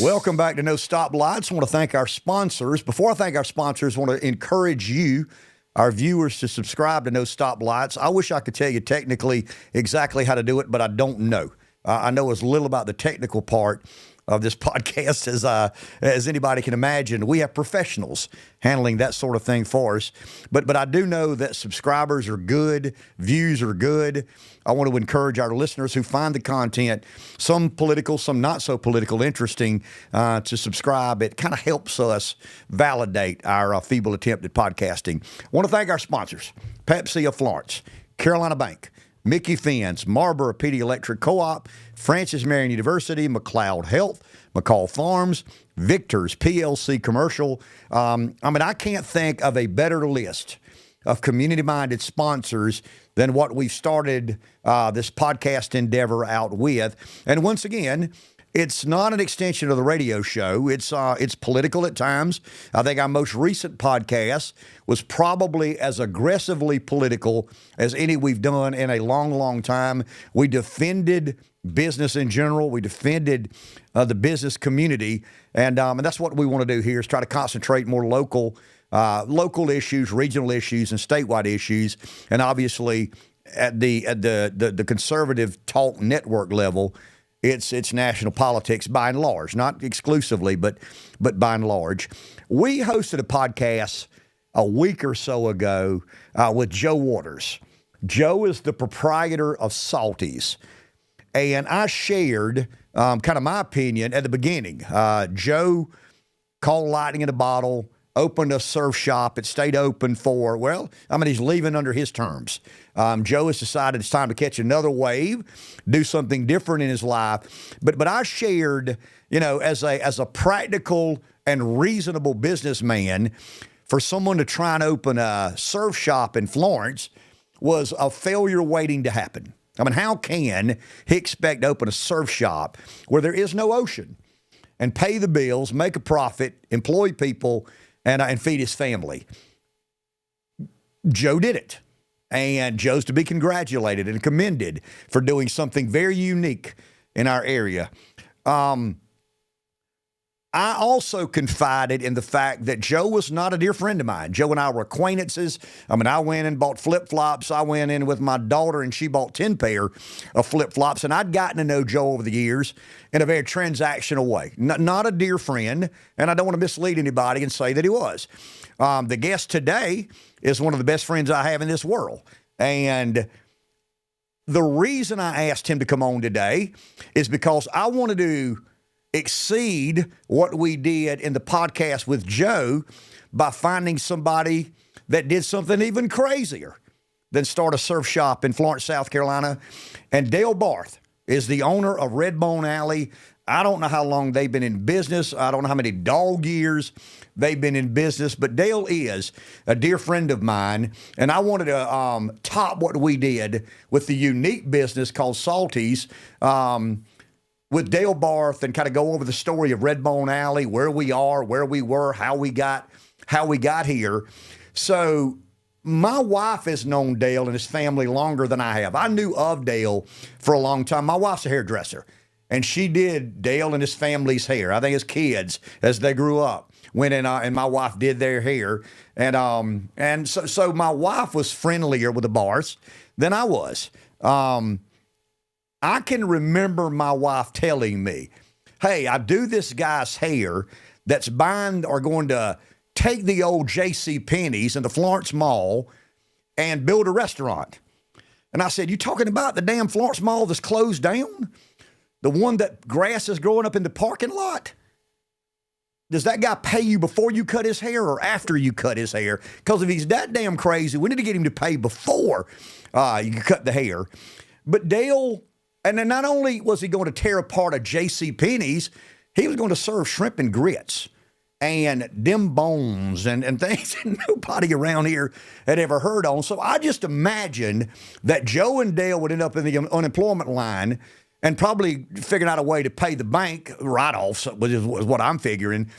Welcome back to No Stoplights. I want to thank our sponsors. Before I thank our sponsors, I want to encourage you, our viewers, to subscribe to No Stoplights. I wish I could tell you technically exactly how to do it, but I don't know. I know as little about the technical part of this podcast as anybody can imagine. We have professionals handling that sort of thing for us. But I do know that subscribers are good, views are good. I want to encourage our listeners who find the content, some political, some not so political, interesting, to subscribe. It kind of helps us validate our feeble attempt at podcasting. I want to thank our sponsors: Pepsi of Florence, Carolina Bank, Micky Finn's, MPD Electric Co-op, Francis Marion University, McLeod Health, McCall Farms, Victor's PLC Commercial. I can't think of a better list of community-minded sponsors than what we've started this podcast endeavor out with. And once again, it's not an extension of the radio show. It's political at times. I think our most recent podcast was probably as aggressively political as any we've done in a long, long time. We defended business in general. We defended the business community. And that's what we want to do here, is try to concentrate more local issues, regional issues, and statewide issues. And obviously at the conservative talk network level, it's national politics by and large, not exclusively, but by and large. We hosted a podcast a week or so ago with Joe Waters. Joe is the proprietor of Salties, and I shared kind of my opinion at the beginning. Joe called lightning in a bottle, opened a surf shop. It stayed open for, he's leaving under his terms. Joe has decided it's time to catch another wave, do something different in his life. But I shared, as a practical and reasonable businessman, for someone to try and open a surf shop in Florence was a failure waiting to happen. How can he expect to open a surf shop where there is no ocean and pay the bills, make a profit, employ people, and feed his family? Joe did it. And Joe's to be congratulated and commended for doing something very unique in our area. I also confided in the fact that Joe was not a dear friend of mine. Joe and I were acquaintances. I went and bought flip-flops. I went in with my daughter, and she bought 10 pair of flip-flops. And I'd gotten to know Joe over the years in a very transactional way. Not a dear friend, and I don't want to mislead anybody and say that he was. The guest today is one of the best friends I have in this world. And the reason I asked him to come on today is because I wanted to exceed what we did in the podcast with Joe by finding somebody that did something even crazier than start a surf shop in Florence, South Carolina. And Dale Barth is the owner of Redbone Alley. I don't know how long they've been in business. I don't know how many dog years they've been in business, but Dale is a dear friend of mine, and I wanted to top what we did with the unique business called Salties with Dale Barth, and kind of go over the story of Redbone Alley, where we are, where we were, how we got here. So my wife has known Dale and his family longer than I have. I knew of Dale for a long time. My wife's a hairdresser, and she did Dale and his family's hair. I think his kids, as they grew up, went in and my wife did their hair. And so my wife was friendlier with the Barths than I was. I can remember my wife telling me, hey, I do this guy's hair that's buying or going to take the old J.C. Penney's in the Florence Mall and build a restaurant. And I said, you talking about the damn Florence Mall that's closed down? The one that grass is growing up in the parking lot? Does that guy pay you before you cut his hair or after you cut his hair? Because if he's that damn crazy, we need to get him to pay before you cut the hair. But Dale... And then not only was he going to tear apart a J.C. Penney's, he was going to serve shrimp and grits and dim bones and things that nobody around here had ever heard on. So I just imagined that Joe and Dale would end up in the unemployment line and probably figuring out a way to pay the bank write-offs, was what I'm figuring.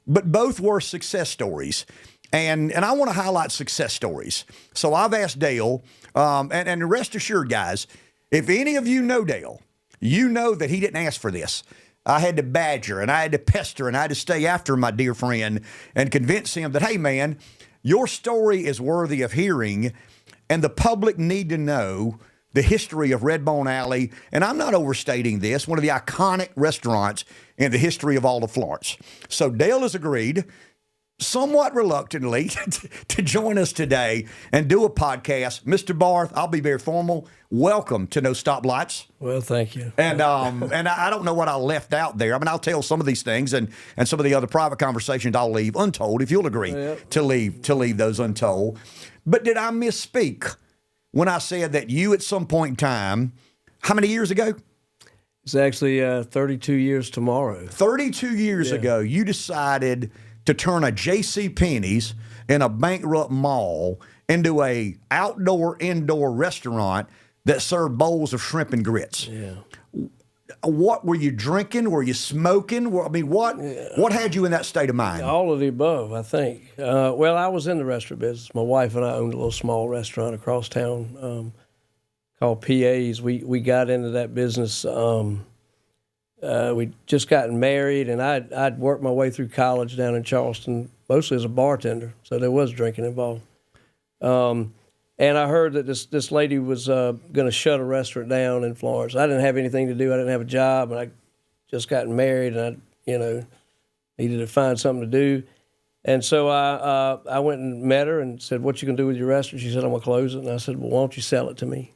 But both were success stories. And I want to highlight success stories. So I've asked Dale, and rest assured, guys, if any of you know Dale, you know that he didn't ask for this. I had to badger and I had to pester and I had to stay after my dear friend and convince him that, hey, man, your story is worthy of hearing and the public need to know the history of Red Bone Alley. And I'm not overstating this, one of the iconic restaurants in the history of all of Florence. So Dale has agreed, somewhat reluctantly, to join us today and do a podcast. Mr. Barth, I'll be very formal. Welcome to No Stoplights. Well, thank you. And I don't know what I left out there. I mean, I'll tell some of these things and some of the other private conversations I'll leave untold, if you'll agree to leave those untold. But did I misspeak when I said that you at some point in time, how many years ago? It's actually 32 years tomorrow. 32 years ago, you decided to turn a J.C. Penney's in a bankrupt mall into a outdoor-indoor restaurant that served bowls of shrimp and grits. Yeah. What were you drinking? Were you smoking? I mean, what had you in that state of mind? All of the above, I think. Well, I was in the restaurant business. My wife and I owned a little small restaurant across town called PA's. We got into that business. We'd just gotten married, and I'd worked my way through college down in Charleston, mostly as a bartender, so there was drinking involved. And I heard that this lady was going to shut a restaurant down in Florence. I didn't have anything to do. I didn't have a job, and I just gotten married, and I needed to find something to do. And so I went and met her and said, "What you gonna do with your restaurant?" She said, "I'm gonna close it." And I said, "Well, why don't you sell it to me?"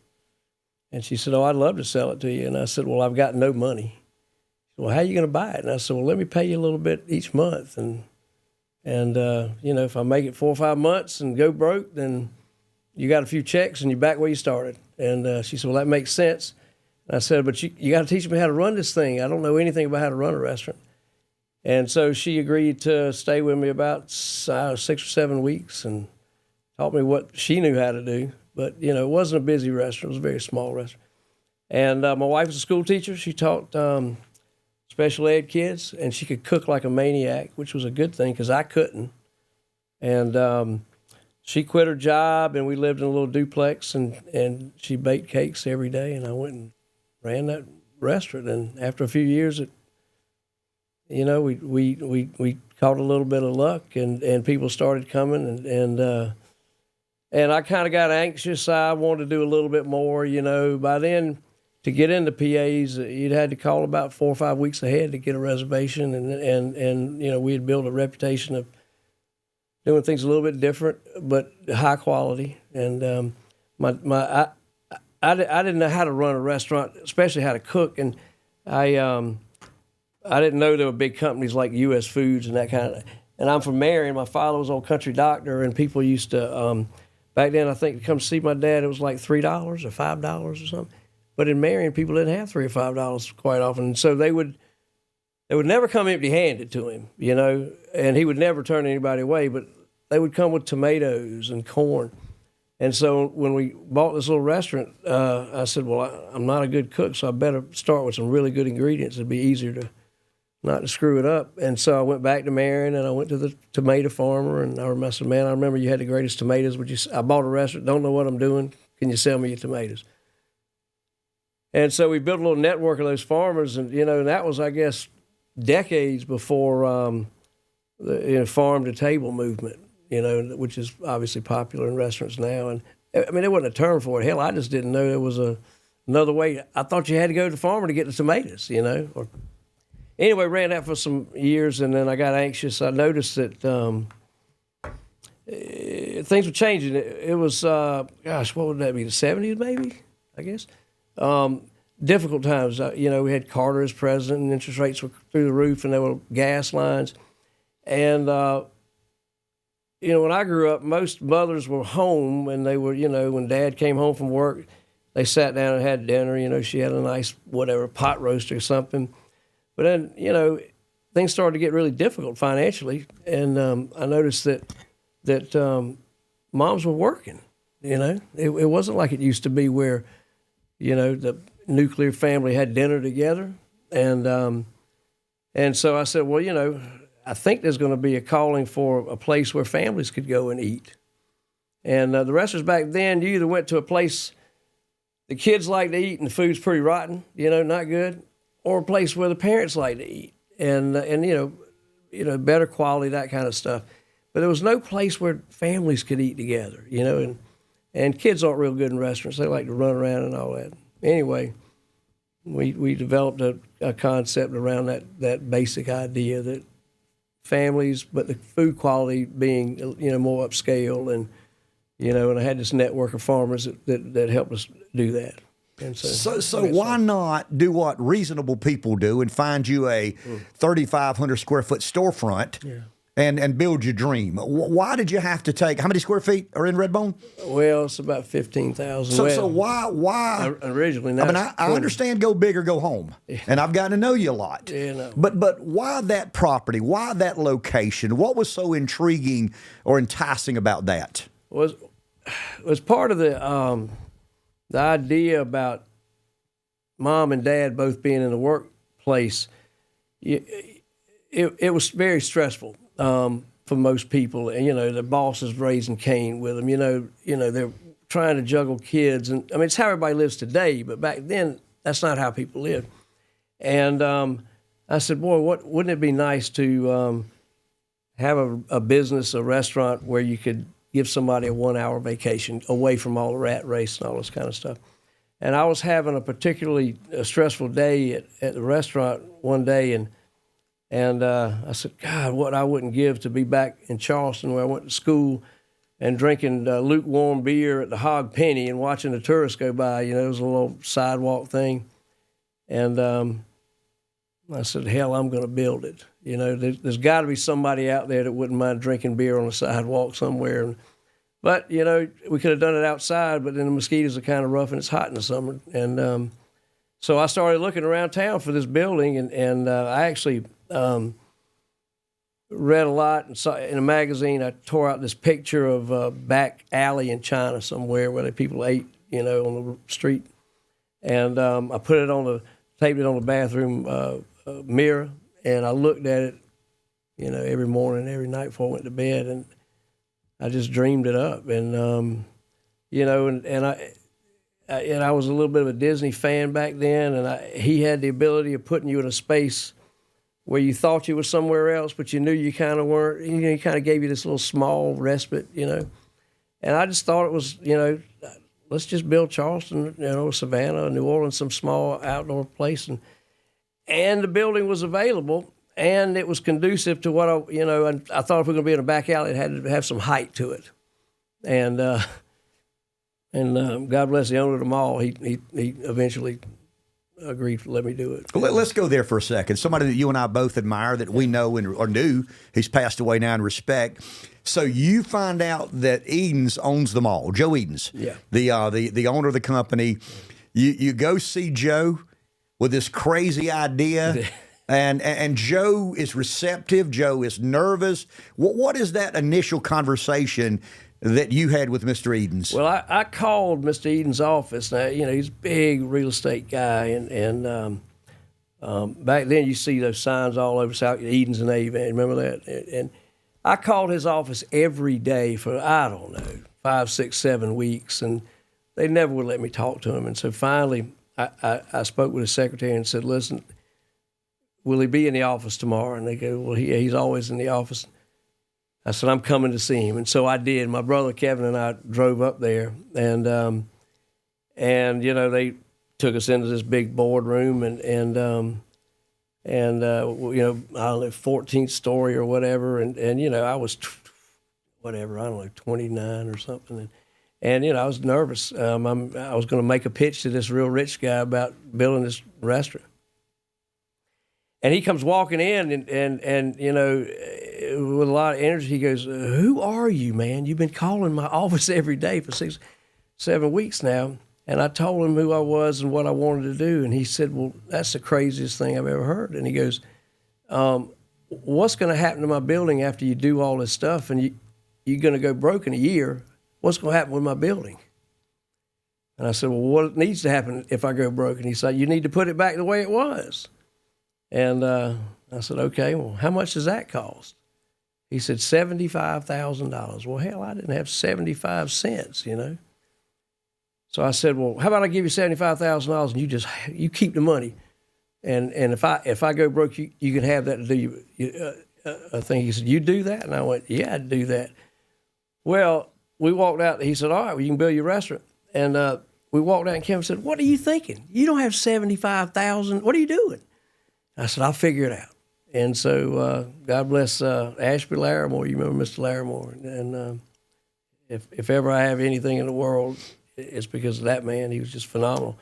And she said, "Oh, I'd love to sell it to you." And I said, "Well, I've got no money." She said, "Well, how are you gonna buy it?" And I said, "Well, let me pay you a little bit each month, and if I make it 4 or 5 months and go broke, then you got a few checks and you're back where you started." And she said, "Well, that makes sense." And I said, "But you got to teach me how to run this thing. I don't know anything about how to run a restaurant." And so she agreed to stay with me about 6 or 7 weeks and taught me what she knew how to do. But, it wasn't a busy restaurant. It was a very small restaurant. And my wife was a school teacher. She taught special ed kids, and she could cook like a maniac, which was a good thing because I couldn't. And she quit her job, and we lived in a little duplex, and she baked cakes every day, and I went and ran that restaurant. And after a few years, we caught a little bit of luck, and people started coming, and I kind of got anxious. I wanted to do a little bit more, By then, to get into PAs, you'd had to call about 4 or 5 weeks ahead to get a reservation, and we had built a reputation of doing things a little bit different, but high quality. And I didn't know how to run a restaurant, especially how to cook, and I didn't know there were big companies like U.S. Foods and that kind of. And I'm from Marion. My father was an old country doctor, and people used to back then. I think to come see my dad, it was like $3 or $5 or something. But in Marion, people didn't have $3 or $5 quite often, and so they would never come empty-handed to him, and he would never turn anybody away. But they would come with tomatoes and corn. And so when we bought this little restaurant, I said, "Well, I'm not a good cook, so I better start with some really good ingredients. It'd be easier to not to screw it up." And so I went back to Marion, and I went to the tomato farmer, and I said, "Man, I remember you had the greatest tomatoes. I bought a restaurant, don't know what I'm doing. Can you sell me your tomatoes?" And so we built a little network of those farmers, and and that was, I guess, decades before the farm to table movement, which is obviously popular in restaurants now. And I mean, there wasn't a term for it. Hell, I just didn't know there was another way. I thought you had to go to the farmer to get the tomatoes, Or anyway, ran that for some years, and then I got anxious. I noticed that things were changing. It was, what would that be? The 70s, maybe, I guess. Difficult times. We had Carter as president, and interest rates were through the roof, and there were gas lines. And, when I grew up, most mothers were home, and they were, when Dad came home from work, they sat down and had dinner. She had a nice, pot roast or something. But then, things started to get really difficult financially, and I noticed that moms were working. It wasn't like it used to be where, the nuclear family had dinner together, and so I said, well, I think there's going to be a calling for a place where families could go and eat. And the restaurants back then, you either went to a place the kids like to eat and the food's pretty rotten, not good, or a place where the parents like to eat, and better quality, that kind of stuff. But there was no place where families could eat together, and kids aren't real good in restaurants. They like to run around and all that. Anyway, we developed a concept around that basic idea that families, but the food quality being, more upscale, and I had this network of farmers that helped us do that. And so why not do what reasonable people do and find you a 3,500 square foot storefront? Yeah. And build your dream. Why did you have to take, how many square feet are in Redbone? Well, it's about 15,000. So why? Originally, I understand go big or go home, and I've gotten to know you a lot. Yeah, no. But why that property? Why that location? What was so intriguing or enticing about that? Was part of the idea about Mom and Dad both being in the workplace. It was very stressful. For most people, and the boss is raising Cain with them. They're trying to juggle kids, and it's how everybody lives today. But back then, that's not how people lived. And I said, "Boy, wouldn't it be nice to have a business, a restaurant where you could give somebody a 1-hour vacation away from all the rat race and all this kind of stuff?" And I was having a particularly stressful day at the restaurant one day, and I said, God, what I wouldn't give to be back in Charleston where I went to school and drinking lukewarm beer at the Hog Penny and watching the tourists go by. It was a little sidewalk thing. And I said, hell, I'm going to build it. There's got to be somebody out there that wouldn't mind drinking beer on a sidewalk somewhere. But, we could have done it outside, but then the mosquitoes are kind of rough and it's hot in the summer. And so I started looking around town for this building, and I actually read a lot and saw in a magazine. I tore out this picture of a back alley in China somewhere where the people ate, on the street, and I taped it on the bathroom mirror, and I looked at it, every morning, every night before I went to bed, and I just dreamed it up, and I was a little bit of a Disney fan back then, and he had the ability of putting you in a space where you thought you were somewhere else, but you knew you kind of weren't. He kind of gave you this little small respite, And I just thought it was, let's just build Charleston, Savannah, New Orleans, some small outdoor place. And the building was available, and it was conducive to what and I thought if we were going to be in a back alley, it had to have some height to it. And God bless the owner of the mall. He eventually agreed to let me do it. Well, let's go there for a second. Somebody that you and I both admire, that we know or knew, he's passed away now, and respect. So you find out that Edens owns the mall, Joe Edens, yeah, the owner of the company. You go see Joe with this crazy idea, and Joe is receptive. Joe is nervous. What is that initial conversation that you had with Mr. Edens? Well, I called Mr. Edens' office. Now, he's a big real estate guy, and back then you see those signs all over South Edens and Avon. Remember that? And I called his office every day for, I don't know, 5, 6, 7 weeks, and they never would let me talk to him. And so finally, I spoke with his secretary and said, listen, will he be in the office tomorrow? And they go, well, he's always in the office. I said, I'm coming to see him. And so I did. My brother Kevin and I drove up there, and they took us into this big boardroom, and I don't know, 14th story or whatever. And I was, 29 or something. And I was nervous. I was going to make a pitch to this real rich guy about building this restaurant. And he comes walking in, and with a lot of energy, he goes, who are you, man? You've been calling my office every day for 6, 7 weeks now. And I told him who I was and what I wanted to do. And he said, well, that's the craziest thing I've ever heard. And he goes, what's going to happen to my building after you do all this stuff and you're going to go broke in a year? What's going to happen with my building? And I said, well, what needs to happen if I go broke? And he said, you need to put it back the way it was. And I said, okay, well, how much does that cost? He said, $75,000. Well, hell, I didn't have 75 cents, So I said, well, how about I give you $75,000 and you keep the money? And if I go broke, you can have that to do a thing. He said, you do that? And I went, yeah, I'd do that. Well, we walked out. He said, all right, well, you can build your restaurant. And we walked out, and Kevin said, what are you thinking? You don't have $75,000. What are you doing? I said, I'll figure it out. And so God bless Ashby Larimore. You remember Mr. Larimore. And if ever I have anything in the world, it's because of that man. He was just phenomenal.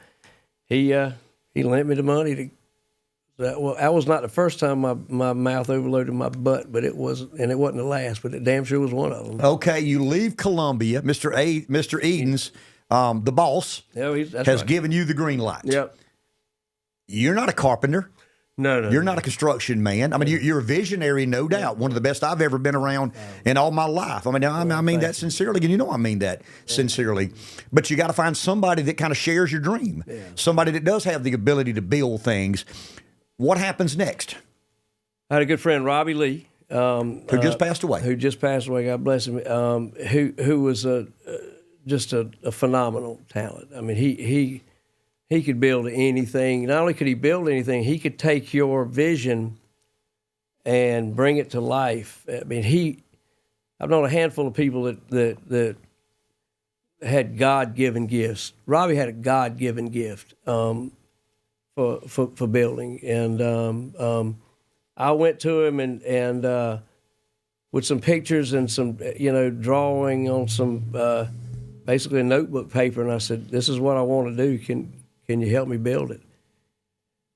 He lent me the money to. That was not the first time my mouth overloaded my butt, but it wasn't the last. But it damn sure was one of them. Okay, you leave Columbia, Mr. Edens, the boss, has given you the green light. Yep. You're not a carpenter. No. You're not a construction man. I mean, you're a visionary, no doubt. One of the best I've ever been around in all my life. I mean that sincerely, and you know I mean that sincerely. But you got to find somebody that kind of shares your dream, somebody that does have the ability to build things. What happens next? I had a good friend, Robbie Lee, who just passed away. Who just passed away. God bless him. Who was just a phenomenal talent. I mean, he could build anything. Not only could he build anything, he could take your vision and bring it to life. I mean, I've known a handful of people that had God-given gifts. Robbie had a God-given gift for building, and I went to him and with some pictures and some drawing on some basically a notebook paper, and I said, "This is what I want to do. Can you help me build it?"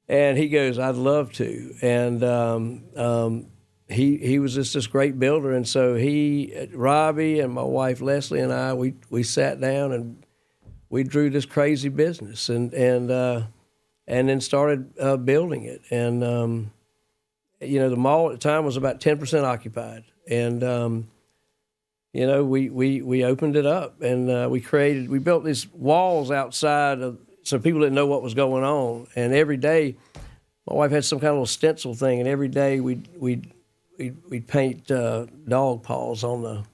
And he goes, "I'd love to." And he was just this great builder, and so Robbie and my wife Leslie and I, we sat down and we drew this crazy business, and then started building it. And the mall at the time was about 10% occupied, and we opened it up, and we built these walls outside so people didn't know what was going on. And every day, my wife had some kind of little stencil thing, and every day we'd paint dog paws on the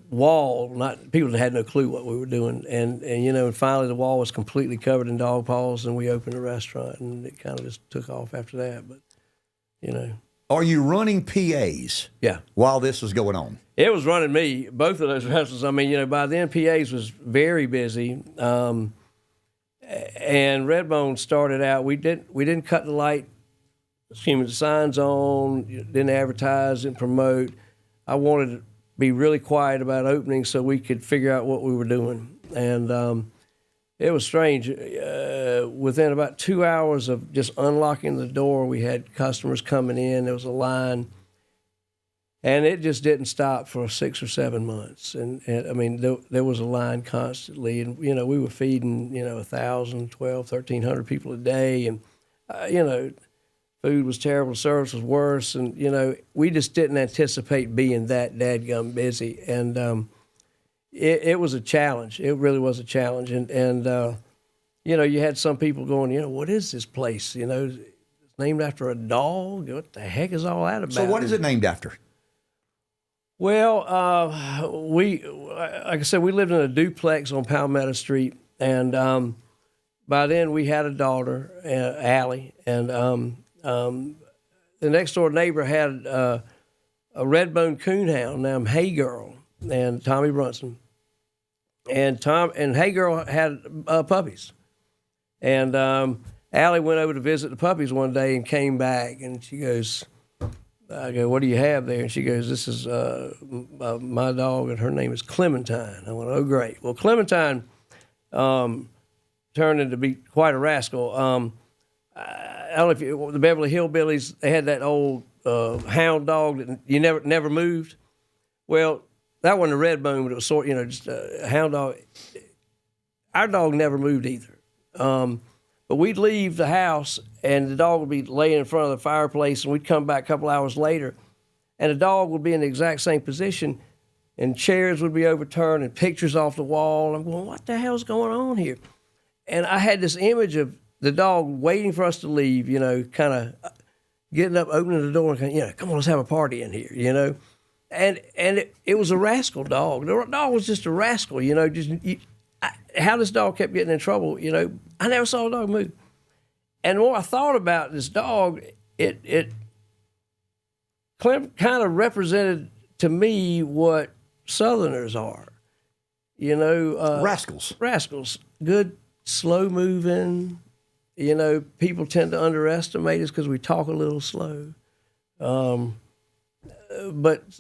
wall. People had no clue what we were doing, and finally the wall was completely covered in dog paws, and we opened a restaurant, and it kind of just took off after that. But Are you running PAs? Yeah. While this was going on? It was running me, both of those restaurants. I mean, by then PAs was very busy, and Redbone started out. We didn't cut the signs on, didn't advertise, didn't promote. I wanted to be really quiet about opening so we could figure out what we were doing, and it was strange. Within about 2 hours of just unlocking the door, we had customers coming in. There was a line. And it just didn't stop for 6 or 7 months. And I mean, there was a line constantly. And, we were feeding, 1,000, 12, 1,300 people a day. And, food was terrible, service was worse. And, we just didn't anticipate being that dadgum busy. And it was a challenge. It really was a challenge. And you had some people going, what is this place? It's named after a dog. What the heck is all that about? So what is it named after? Well, like I said, we lived in a duplex on Palmetto Street, and by then we had a daughter, Allie, and the next door neighbor had a red-boned coonhound named Hey Girl and Tommy Brunson, and Hey Girl had puppies, and Allie went over to visit the puppies one day and came back, and she goes, I go, "What do you have there?" And she goes, "This is my dog, and her name is Clementine." I went, "Oh, great." Well, Clementine turned into be quite a rascal. I don't know if the Beverly Hillbillies, they had that old hound dog that you never moved. Well, that wasn't a red bone, but it was just a hound dog. Our dog never moved either. But we'd leave the house, and the dog would be laying in front of the fireplace, and we'd come back a couple hours later, and the dog would be in the exact same position, and chairs would be overturned, and pictures off the wall. I'm going, what the hell's going on here? And I had this image of the dog waiting for us to leave, kind of getting up, opening the door, and kind of, come on, let's have a party in here, And it was a rascal dog. The dog was just a rascal, how this dog kept getting in trouble, I never saw a dog move. And the more I thought about this dog, Clem kind of represented to me what Southerners are. You know, rascals, good, slow moving. You know, people tend to underestimate us because we talk a little slow. But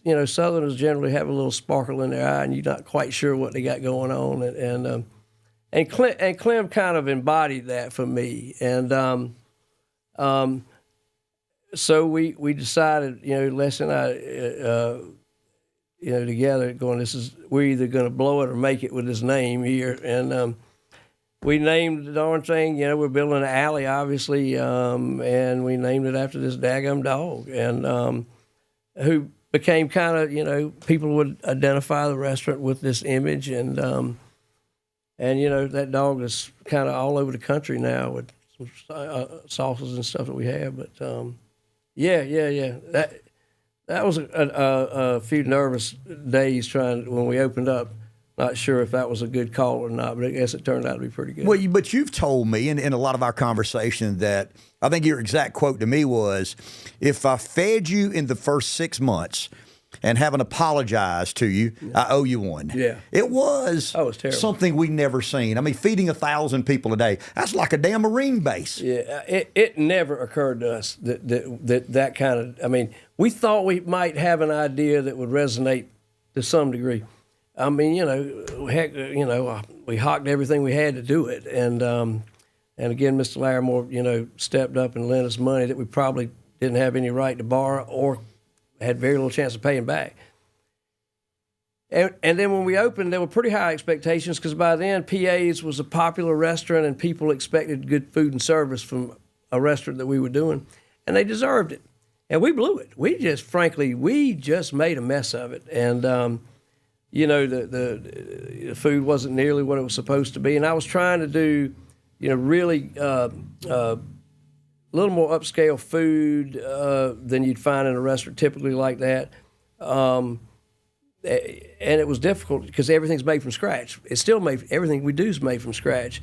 you know, Southerners generally have a little sparkle in their eye, and you're not quite sure what they got going on. And Clem kind of embodied that for me. And so we decided, you know, Les and I, you know, together, going, we're either going to blow it or make it with this name here. And we named the darn thing, you know, we're building an alley, obviously, and we named it after this daggum dog, and who became kind of, you know, people would identify the restaurant with this image, and you know, that dog is kind of all over the country now with some sauces and stuff that we have. But yeah. That was a few nervous days when we opened up. Not sure if that was a good call or not, but I guess it turned out to be pretty good. Well, but you've told me in a lot of our conversation that I think your exact quote to me was, if I fed you in the first 6 months and haven't apologized to you, I owe you one. Yeah. It was terrible. Something we'd never seen. I mean, feeding 1,000 people a day, that's like a damn Marine base. Yeah, it never occurred to us that kind of, I mean, we thought we might have an idea that would resonate to some degree. I mean, you know, heck, you know, we hocked everything we had to do it. And again, Mr. Larimore, you know, stepped up and lent us money that we probably didn't have any right to borrow or had very little chance of paying back. And then when we opened, there were pretty high expectations because by then PA's was a popular restaurant and people expected good food and service from a restaurant that we were doing, and they deserved it. And we blew it. We just made a mess of it. And, you know, the food wasn't nearly what it was supposed to be. And I was trying to do, you know, really a little more upscale food than you'd find in a restaurant typically like that. And it was difficult because everything's made from scratch. It's still everything we do is made from scratch.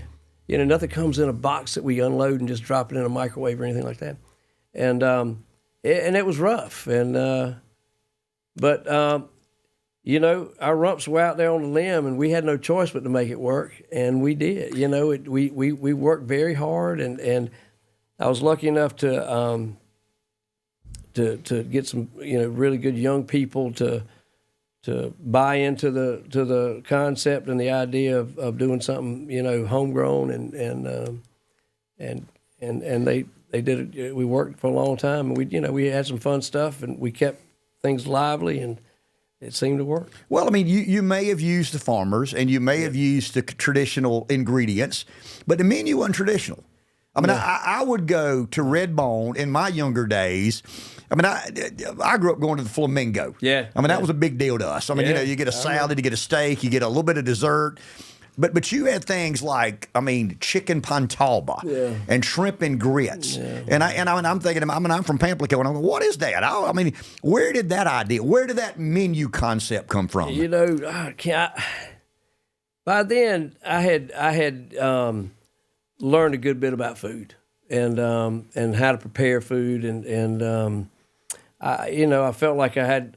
You know, nothing comes in a box that we unload and just drop it in a microwave or anything like that. And it was rough. But you know, our rumps were out there on the limb, and we had no choice but to make it work, and we did. You know, we worked very hard, and I was lucky enough to get some, you know, really good young people to buy into the concept and the idea of doing something, you know, homegrown, and they did it. We worked for a long time, and we had some fun stuff, and we kept things lively, and it seemed to work. Well, I mean, you may have used the farmers and you may have used the traditional ingredients, but the menu wasn't traditional. I mean, I would go to Red Bone in my younger days. I mean, I grew up going to the Flamingo. Yeah. I mean, that was a big deal to us. I mean, you know, you get a salad, you get a steak, you get a little bit of dessert. But you had things like, I mean, chicken pantalba and shrimp and grits. Yeah. And I'm thinking, I'm from Pamplico, and I'm going, what is that? I mean, where did that menu concept come from? You know, by then I had learned a good bit about food and how to prepare food, and I felt like I had,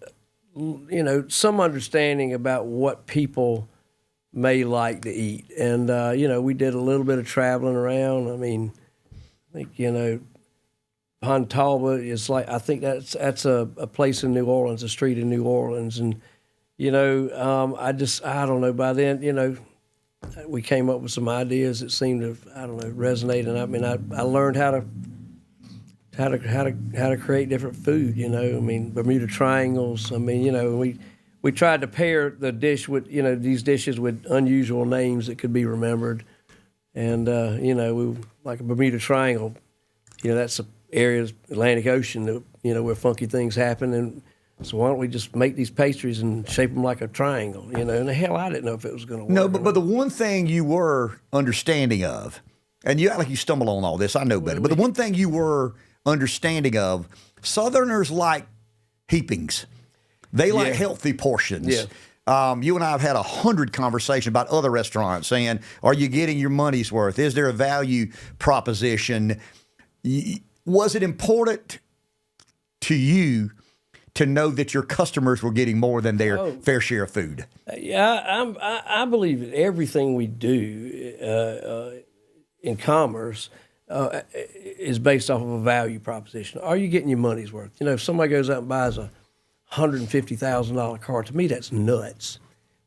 you know, some understanding about what people may like to eat. And, you know, we did a little bit of traveling around. I mean, I think, you know, Pontalba is like, I think that's a place in New Orleans, a street in New Orleans. And, you know, I don't know, by then, you know, we came up with some ideas that seemed to, I don't know, resonate. And I mean, I learned how to create different food, you know. I mean, Bermuda triangles. I mean, you know, we tried to pair the dish with, you know, these dishes with unusual names that could be remembered. And, you know, like a Bermuda Triangle, you know, that's an area of the Atlantic Ocean, that, you know, where funky things happen. And so why don't we just make these pastries and shape them like a triangle, you know? And the hell, I didn't know if it was going to work. No, but the one thing you were understanding of, and you act like you stumble on all this, I know better, but the one thing you were understanding of, Southerners like heapings. They like healthy portions. Yeah. You and I have had 100 conversations about other restaurants saying, are you getting your money's worth? Is there a value proposition? Was it important to you to know that your customers were getting more than their fair share of food? Yeah, I believe that everything we do in commerce is based off of a value proposition. Are you getting your money's worth? You know, if somebody goes out and buys a $150,000 car, to me that's nuts.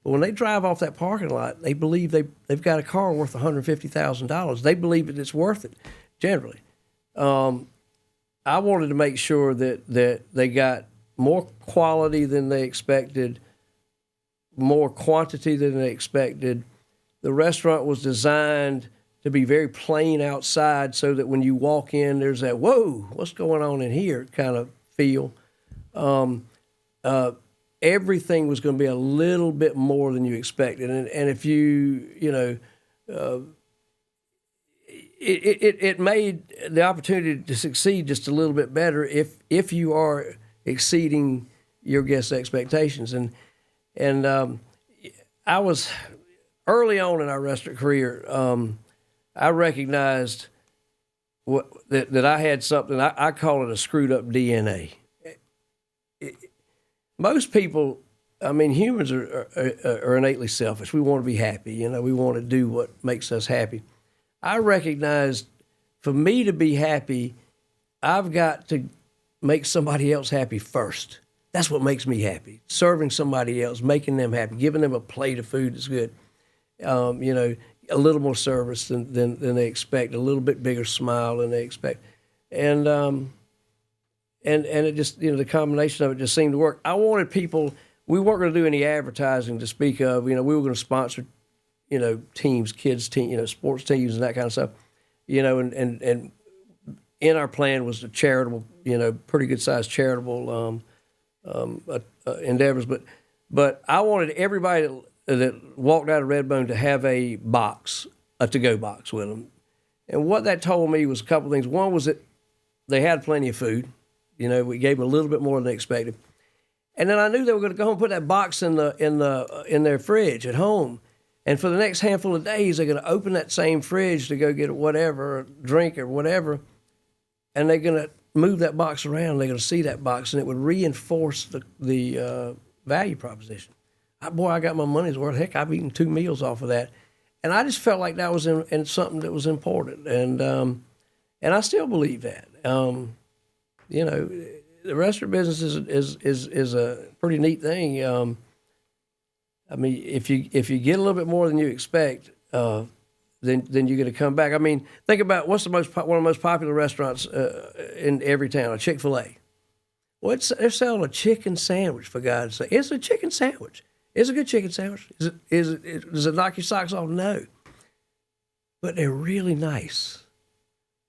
But when they drive off that parking lot, they believe they've got a car worth $150,000. They believe that it's worth it, generally. I wanted to make sure that they got more quality than they expected, more quantity than they expected. The restaurant was designed to be very plain outside so that when you walk in, there's that, whoa, what's going on in here kind of feel. Everything was going to be a little bit more than you expected. And if it made the opportunity to succeed just a little bit better if you are exceeding your guests' expectations. And I was early on in our restaurant career. I recognized that I had something. I call it a screwed up DNA. Most people, I mean, humans are innately selfish. We want to be happy. You know, we want to do what makes us happy. I recognized for me to be happy, I've got to make somebody else happy first. That's what makes me happy. Serving somebody else, making them happy, giving them a plate of food that's good. You know, a little more service than they expect, a little bit bigger smile than they expect. And it just, you know, the combination of it just seemed to work. I wanted people, we weren't going to do any advertising to speak of. You know, we were going to sponsor, you know, teams, kids' team, you know, sports teams and that kind of stuff. You know, and in our plan was the charitable, you know, pretty good sized charitable endeavors. But I wanted everybody that walked out of Redbone to have a box, a to-go box with them. And what that told me was a couple of things. One was that they had plenty of food. You know, we gave them a little bit more than they expected. And then I knew they were going to go home and put that box in their fridge at home. And for the next handful of days, they're going to open that same fridge to go get whatever, or drink or whatever, and they're going to move that box around. They're going to see that box, and it would reinforce the value proposition. I got my money's worth. Heck, I've eaten 2 meals off of that. And I just felt like that was in something that was important. And I still believe that. You know, the restaurant business is a pretty neat thing. I mean, if you get a little bit more than you expect, then you're going to come back. I mean, think about what's one of the most popular restaurants in every town, a Chick-fil-A. Well, they're selling a chicken sandwich, for God's sake. It's a chicken sandwich. It's a good chicken sandwich. Does it knock your socks off? No. But they're really nice.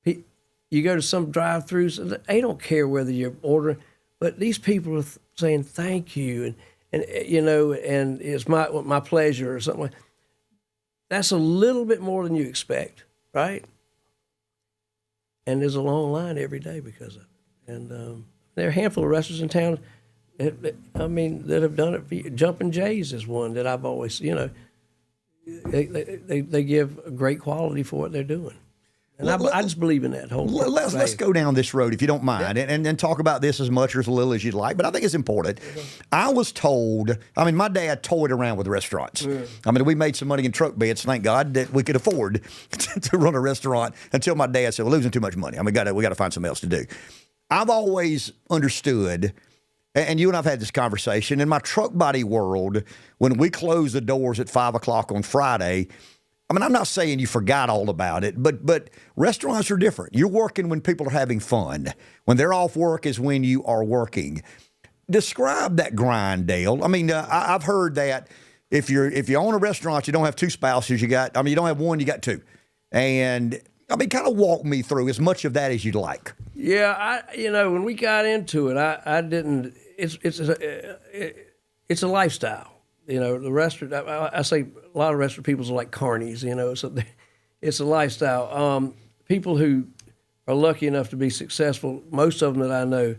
You go to some drive-thrus, they don't care whether you're ordering, but these people are saying thank you and you know, and it's my pleasure or something like that. That's a little bit more than you expect, right? And there's a long line every day because of it. And there are a handful of restaurants in town, I mean, that have done it. Jumpin' Jays is one that I've always, you know, they give great quality for what they're doing. And I just believe in that whole thing. Let's go down this road, if you don't mind, and talk about this as much or as little as you'd like, but I think it's important. I was told, I mean, my dad toyed around with restaurants. I mean, we made some money in truck beds, thank God, that we could afford to run a restaurant until my dad said, we're losing too much money. I mean, we got to find something else to do. I've always understood, and you and I've had this conversation, in my truck body world, when we close the doors at 5 o'clock on Friday, I mean, I'm not saying you forgot all about it, but restaurants are different. You're working when people are having fun. When they're off work is when you are working. Describe that grind, Dale. I mean, I've heard that if you own a restaurant, you don't have 2 spouses. You don't have 1, you got 2. And I mean, kind of walk me through as much of that as you'd like. Yeah, when we got into it, I didn't. It's a lifestyle. You know, the restaurant, I say a lot of restaurant people are like carnies, you know, so it's a lifestyle. People who are lucky enough to be successful, most of them that I know,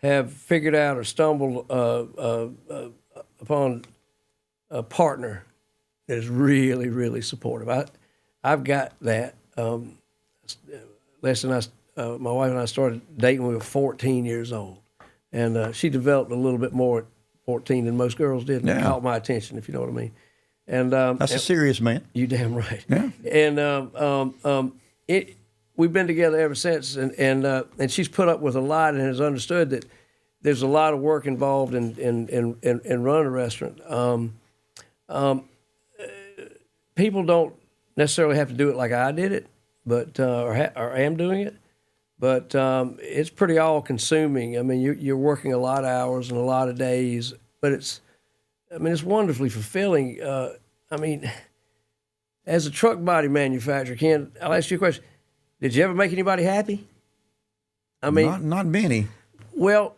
have figured out or stumbled upon a partner that is really, really supportive. I've got that. Leslie and my wife and I started dating when we were 14 years old, and she developed a little bit more at 14 than most girls did. And caught my attention, if you know what I mean. And that's a serious man. You damn right. Yeah. And we've been together ever since, and she's put up with a lot and has understood that there's a lot of work involved in running a restaurant. People don't necessarily have to do it like I did it, but or am doing it. But it's pretty all-consuming. I mean, you're working a lot of hours and a lot of days, but it's wonderfully fulfilling. I mean, as a truck body manufacturer, Ken, I'll ask you a question. Did you ever make anybody happy? I mean, not many. Well,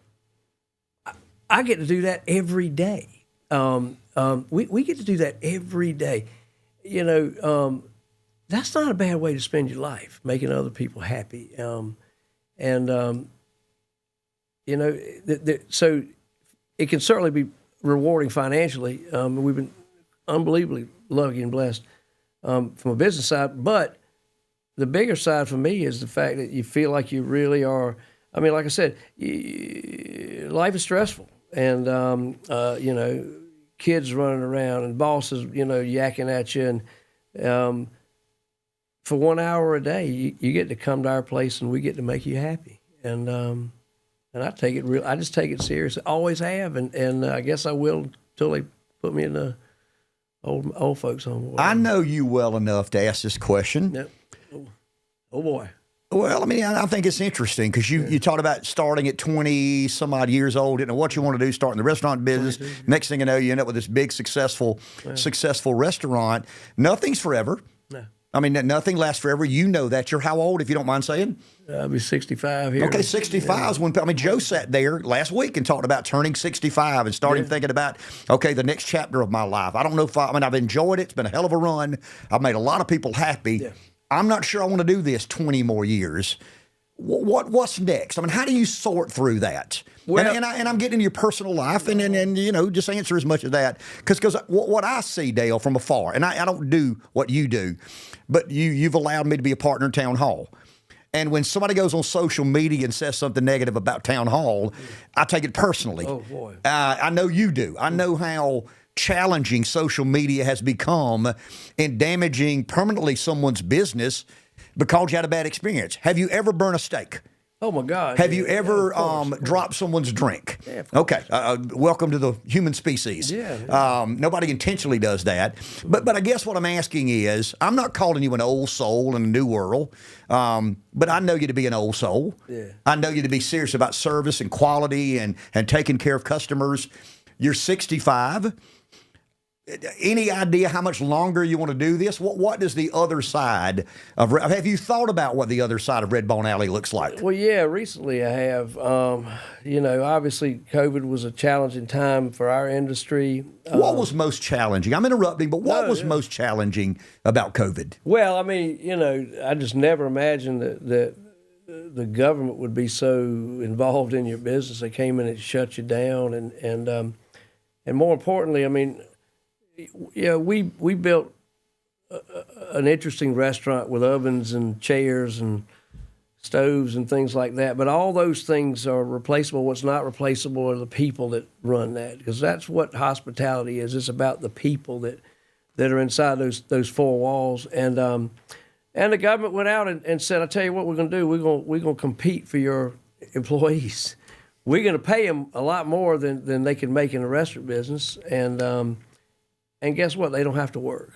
I get to do that every day. We get to do that every day. You know, that's not a bad way to spend your life, making other people happy. You know, so it can certainly be rewarding financially. We've been unbelievably lucky and blessed from a business side, but the bigger side for me is the fact that you feel like you really are. I mean, like I said, life is stressful, and you know, kids running around and bosses, you know, yakking at you, and for 1 hour a day, you get to come to our place, and we get to make you happy, and I take it real. I just take it serious. Always have, and I guess I will until they put me in the old folks home. I know you well enough to ask this question. Yep. Oh boy. Well, I mean, I think it's interesting because you talked about starting at 20 some odd years old, didn't know what you want to do, starting the restaurant business. Next thing you know, you end up with this big successful restaurant. Nothing's forever. No. I mean, nothing lasts forever. You know that. You're how old, if you don't mind saying? I'll be 65 here. Okay, 65 is when, I mean, Joe sat there last week and talked about turning 65 and starting thinking about, okay, the next chapter of my life. I don't know if I've enjoyed it. It's been a hell of a run. I've made a lot of people happy. Yeah. I'm not sure I want to do this 20 more years. What's next? I mean, how do you sort through that? Well, and I'm getting into your personal life, and you know, just answer as much of that. Because what I see, Dale, from afar, and I don't do what you do, but you've allowed me to be a partner in Town Hall. And when somebody goes on social media and says something negative about Town Hall, I take it personally. Oh, boy. I know you do. I know how challenging social media has become in damaging permanently someone's business because you had a bad experience. Have you ever burned a steak? Oh, my God. Have you ever dropped someone's drink? Yeah, okay. Welcome to the human species. Yeah. Nobody intentionally does that. But I guess what I'm asking is, I'm not calling you an old soul in a new world, but I know you to be an old soul. Yeah. I know you to be serious about service and quality and taking care of customers. You're 65. Any idea how much longer you want to do this? What is the other side of? Have you thought about what the other side of Red Bone Alley looks like? Well, yeah, recently I have. You know, obviously COVID was a challenging time for our industry. What was most challenging? I'm interrupting, but what was most challenging about COVID? Well, I mean, you know, I just never imagined that the government would be so involved in your business. They came in and shut you down, and more importantly, I mean. Yeah, we built an interesting restaurant with ovens and chairs and stoves and things like that. But all those things are replaceable. What's not replaceable are the people that run that, because that's what hospitality is. It's about the people that are inside those four walls. And the government went out and said, "I tell you what, we're going to do. We're going to compete for your employees. We're going to pay them a lot more than they can make in the restaurant business." And guess what? They don't have to work.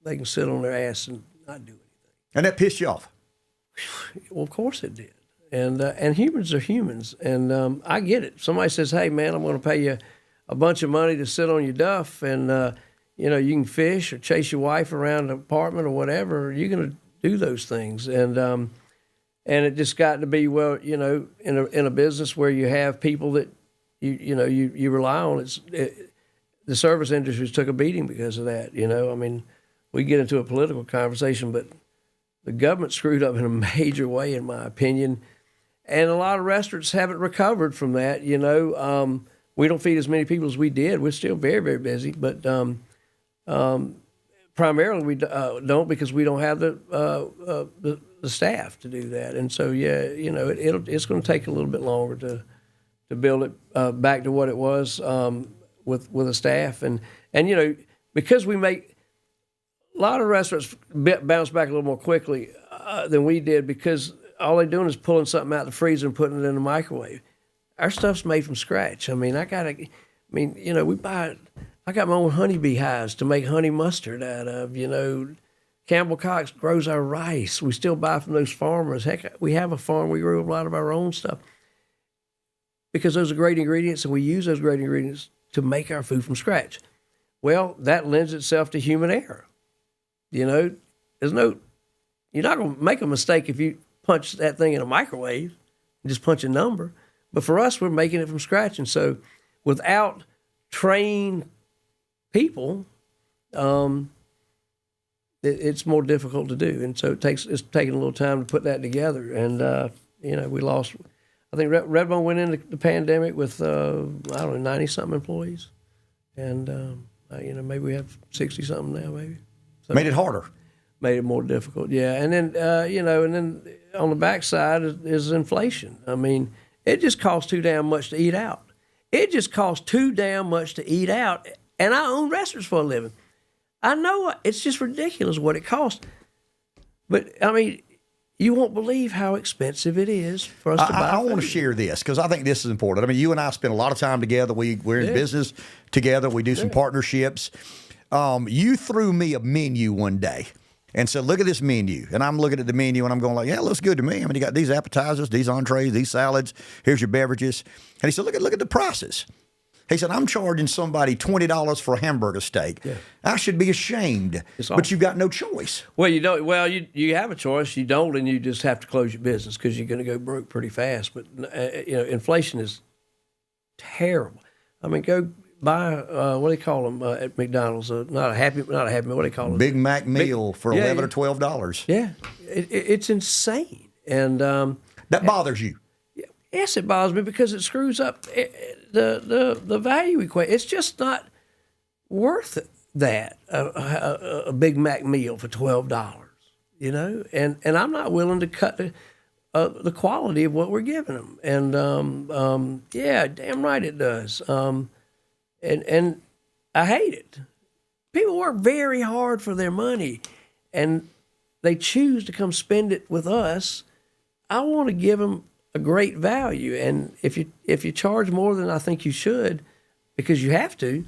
They can sit on their ass and not do anything. And that pissed you off? Well, of course it did. And humans are humans. And I get it. Somebody says, "Hey, man, I'm going to pay you a bunch of money to sit on your duff, and you know, you can fish or chase your wife around the apartment or whatever. You're going to do those things." And it just got to be, well, you know, in a business where you have people that you rely on. The service industry took a beating because of that. You know, I mean, we get into a political conversation, but the government screwed up in a major way, in my opinion. And a lot of restaurants haven't recovered from that. You know, we don't feed as many people as we did. We're still very, very busy, but primarily we don't, because we don't have the staff to do that. And so, yeah, it's going to take a little bit longer to build it back to what it was with a staff. And because we make a lot of restaurants bounce back a little more quickly than we did, because all they're doing is pulling something out of the freezer and putting it in the microwave. Our stuff's made from scratch. I mean, we buy. I got my own honeybee hives to make honey mustard out of. Campbell Cox grows our rice. We still buy from those farmers. Heck, we have a farm. We grow a lot of our own stuff because those are great ingredients, and we use those great ingredients to make our food from scratch. Well, that lends itself to human error. You're not going to make a mistake if you punch that thing in a microwave and just punch a number. But for us, we're making it from scratch. And so without trained people, it's more difficult to do. And so it's taking a little time to put that together. And, we lost, I think Redbone went into the pandemic with, 90-something employees. And, maybe we have 60-something now, maybe. So made it harder. Made it more difficult, yeah. And then, and then on the backside is inflation. I mean, it just costs too damn much to eat out. It just costs too damn much to eat out. And I own restaurants for a living. I know it's just ridiculous what it costs. But, I mean, you won't believe how expensive it is for us to buy. I want to share this because I think this is important. I mean, you and I spend a lot of time together. We're in business together. We do some partnerships. You threw me a menu one day and said, look at this menu. And I'm looking at the menu and I'm going like, yeah, it looks good to me. I mean, you got these appetizers, these entrees, these salads. Here's your beverages. And he said, look at the prices. He said, I'm charging somebody $20 for a hamburger steak. Yeah. I should be ashamed, but you've got no choice. Well, you don't. Well, you have a choice. You don't, and you just have to close your business because you're going to go broke pretty fast. But, inflation is terrible. I mean, go buy, what do they call them at McDonald's? Not a happy meal, what do they call them? Big Mac meal for $11 or $12. Yeah, it's insane. And that bothers you. Yes, it bothers me because it screws up the value equation. It's just not worth that, a Big Mac meal for $12, And I'm not willing to cut the quality of what we're giving them. And, yeah, damn right it does. And I hate it. People work very hard for their money, and they choose to come spend it with us. I want to give them a great value, and if you charge more than I think you should, because you have to,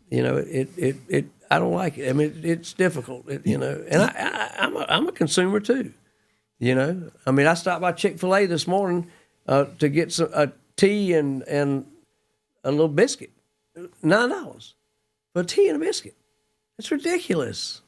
it I don't like it. I mean, it's difficult, and I'm a consumer too, I mean, I stopped by Chick-fil-A this morning to get a tea and a little biscuit, $9 for a tea and a biscuit. It's ridiculous.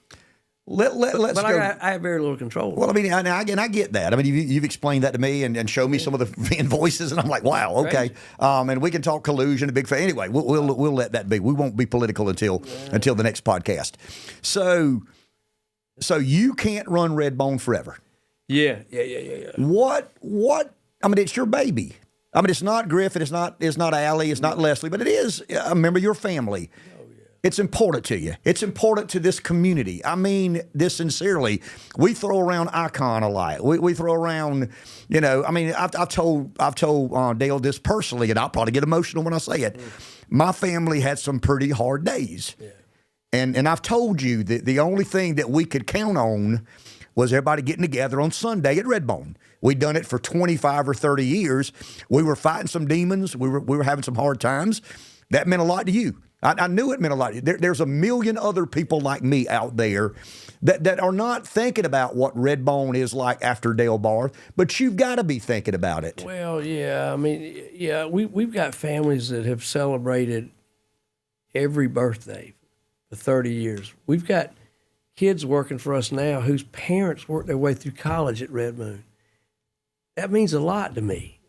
Let's but go. I have very little control. Well, I mean, I get that. I mean, you've explained that to me and showed me some of the invoices, and I'm like, wow, okay. And we can talk collusion, a big fan. Anyway, we'll let that be. We won't be political until the next podcast. So you can't run Redbone forever. Yeah. What? I mean, it's your baby. I mean, it's not Griffin, it's not Allie, it's not Leslie, but it is a member of your family. It's important to you. It's important to this community. I mean this sincerely. We throw around icon a lot. We throw around, I mean, I've told Dale this personally, and I'll probably get emotional when I say it. My family had some pretty hard days. Yeah. And I've told you that the only thing that we could count on was everybody getting together on Sunday at Redbone. We'd done it for 25 or 30 years. We were fighting some demons. We were having some hard times. That meant a lot to you. I knew it meant a lot. There's a million other people like me out there that are not thinking about what Redbone is like after Dale Barth, but you've got to be thinking about it. Well, yeah. I mean, yeah, we've got families that have celebrated every birthday for 30 years. We've got kids working for us now whose parents worked their way through college at Red Moon. That means a lot to me.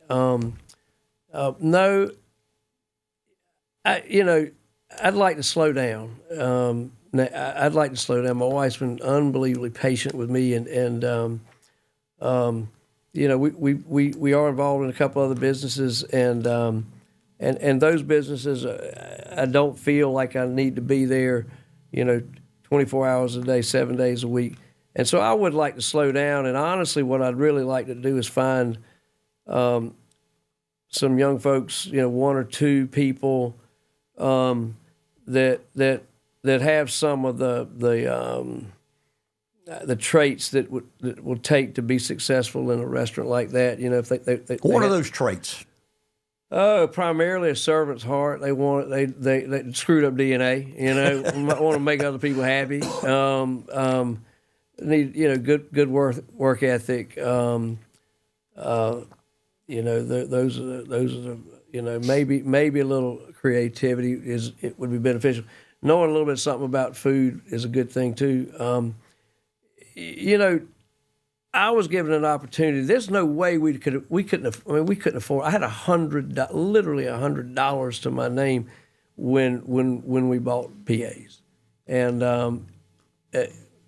I'd like to slow down. I'd like to slow down. My wife's been unbelievably patient with me, and we are involved in a couple other businesses, and those businesses, I don't feel like I need to be there, 24 hours a day, 7 days a week. And so I would like to slow down. And honestly, what I'd really like to do is find some young folks, one or two people that have some of the traits that will take to be successful in a restaurant like that. If they what are those traits? Oh, primarily a servant's heart. They want they screwed up DNA. Want to make other people happy. Need good work ethic. Those are the maybe a little creativity would be beneficial. Knowing a little bit something about food is a good thing too. I was given an opportunity. There's no way we couldn't afford. I had literally $100 to my name when we bought PAs, and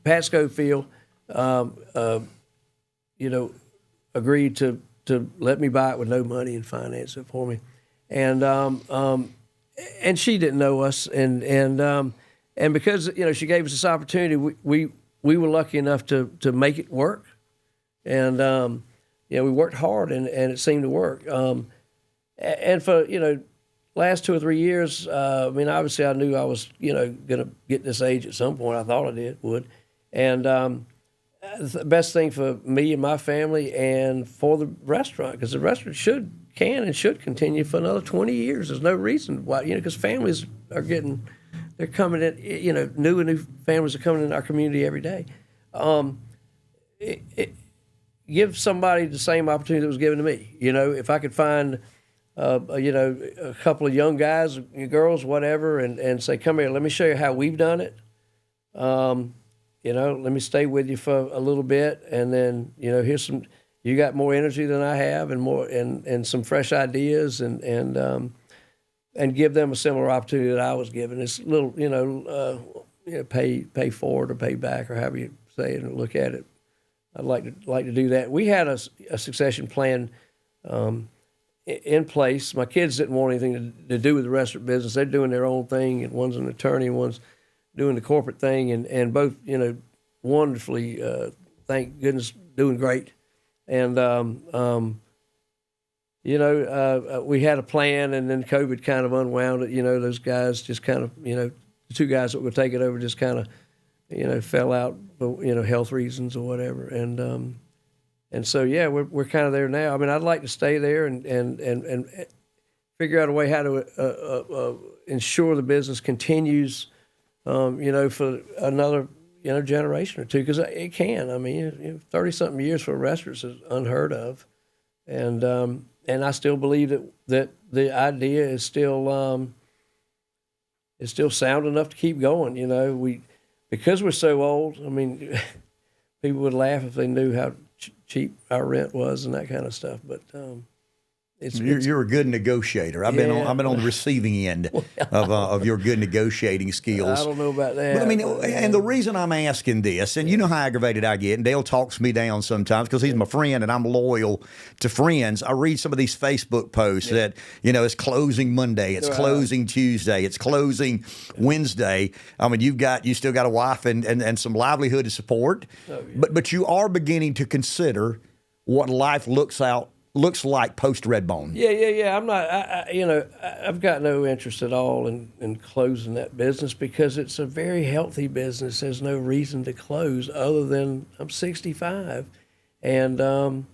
Pat Schofield, agreed to let me buy it with no money and finance it for me, and she didn't know us, and because she gave us this opportunity, we were lucky enough to make it work. And, we worked hard and it seemed to work. And for, last 2 or 3 years, obviously I knew I was, going to get this age at some point. I thought I would. And the best thing for me and my family and for the restaurant, because the restaurant can and should continue for another 20 years. There's no reason why, because families they're coming in, new and new families are coming in our community every day. Give somebody the same opportunity that was given to me. If I could find, a couple of young guys, girls, whatever, and say, come here, let me show you how we've done it. Let me stay with you for a little bit, and then, here's you got more energy than I have, and more, and some fresh ideas, and give them a similar opportunity that I was given. It's a little, pay forward or pay back, or however you say it and look at it. I'd like to do that. We had a succession plan in place. My kids didn't want anything to do with the restaurant business. They're doing their own thing, and one's an attorney, and one's doing the corporate thing, and both wonderfully, thank goodness, doing great. And we had a plan, and then COVID kind of unwound it. Those guys just kind of, the two guys that would take it over just kind of, fell out for, health reasons or whatever. And so, yeah, we're kind of there now. I'd like to stay there and figure out a way how to ensure the business continues, for another, generation or two, because it can. 30-something years for a restaurant is unheard of. And I still believe that the idea is still sound enough to keep going. Because we're so old, people would laugh if they knew how cheap our rent was and that kind of stuff. But you're a good negotiator. I've been on the receiving end of your good negotiating skills. I don't know about that. But and the reason I'm asking this, and you know how aggravated I get, and Dale talks me down sometimes because he's my friend and I'm loyal to friends. I read some of these Facebook posts that, it's closing Monday, it's closing Tuesday, it's closing Wednesday. You still got a wife and some livelihood to support, but you are beginning to consider what life looks like post Redbone. Yeah. I'm not. I've got no interest at all in closing that business because it's a very healthy business. There's no reason to close other than I'm 65, and I'm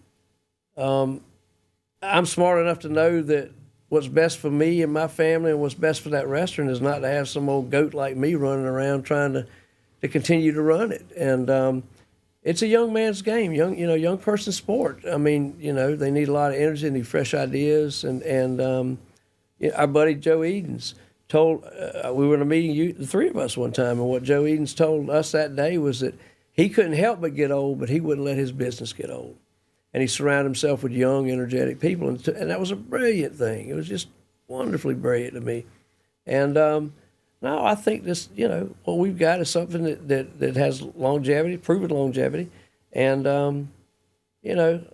smart enough to know that what's best for me and my family and what's best for that restaurant is not to have some old goat like me running around trying to continue to run it. And it's a young man's game, young person sport. They need a lot of energy, they need fresh ideas. And our buddy Joe Edens told, we were in a meeting, the three of us one time, and what Joe Edens told us that day was that he couldn't help but get old, but he wouldn't let his business get old. And he surrounded himself with young, energetic people, and that was a brilliant thing. It was just wonderfully brilliant to me. And no, I think this, what we've got is something that has longevity, proven longevity. And, I don't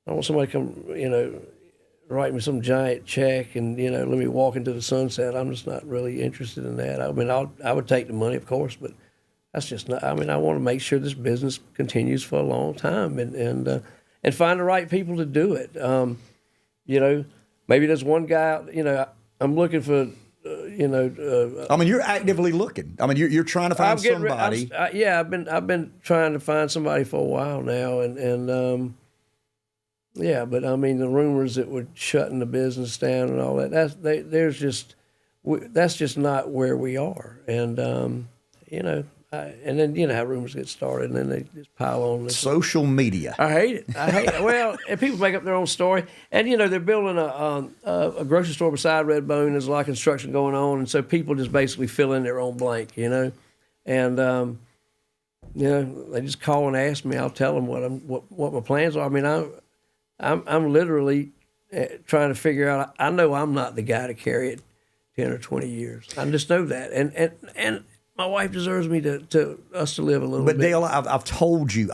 want somebody to come, write me some giant check and, let me walk into the sunset. I'm just not really interested in that. I mean, I would take the money, of course, but that's just not. I mean, I want to make sure this business continues for a long time and find the right people to do it. Maybe there's one guy. I'm looking for. I mean, you're actively looking. I mean, you're trying to find somebody. I've been trying to find somebody for a while now, and but I mean, the rumors that we're shutting the business down and all that. That's just not where we are, and and then how rumors get started, and then they just pile on. Social media. I hate it. Well, and people make up their own story, and they're building a grocery store beside Redbone. There's a lot of construction going on, and so people just basically fill in their own blank, and they just call and ask me. I'll tell them what my plans are. I mean, I'm literally trying to figure out. I know I'm not the guy to carry it 10 or 20 years. I just know that, and my wife deserves me to live a little bit. But Dale, I've told you,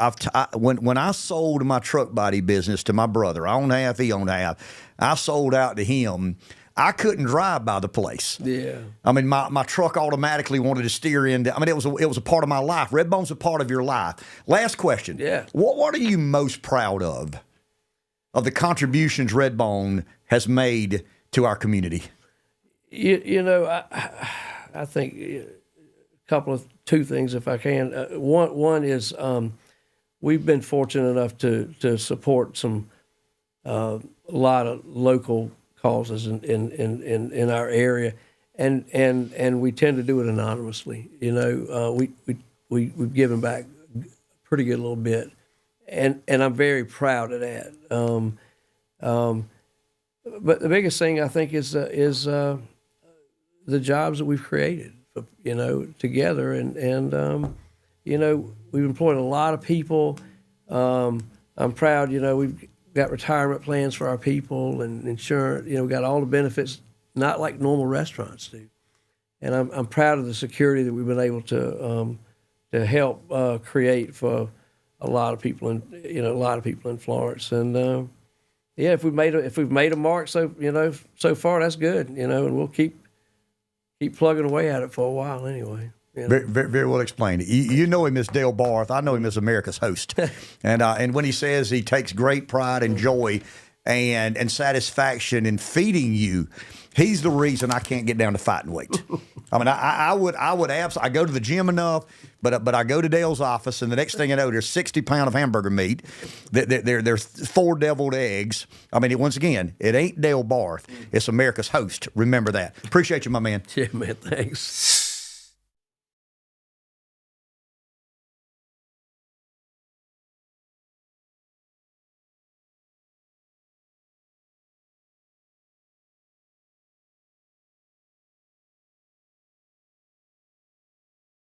when I sold my truck body business to my brother, I owned half, he owned half. I sold out to him. I couldn't drive by the place. Yeah. I mean, my truck automatically wanted to steer into. I mean, it was a part of my life. Redbone's a part of your life. Last question. Yeah. What are you most proud of the contributions Redbone has made to our community? I think. Two things, if I can. One is we've been fortunate enough to support a lot of local causes in our area, and we tend to do it anonymously. We've given back a pretty good little bit, and I'm very proud of that. But the biggest thing I think is the jobs that we've created. Together, and we've employed a lot of people. I'm proud, we've got retirement plans for our people and insurance. We've got all the benefits, not like normal restaurants do. And I'm proud of the security that we've been able to help create for a lot of people in Florence. And if we've made a mark, so far that's good. And we'll keep plugging away at it for a while anyway. Very, very well explained. You know him as Dale Barth. I know him as America's host. And when he says he takes great pride and joy and satisfaction in feeding you, he's the reason I can't get down to fighting weight. I mean, I would absolutely. I go to the gym enough, but I go to Dale's office, and the next thing I know, there's 60 pounds of hamburger meat. There's 4 deviled eggs. I mean, once again, it ain't Dale Barth. It's America's host. Remember that. Appreciate you, my man. Yeah, man. Thanks.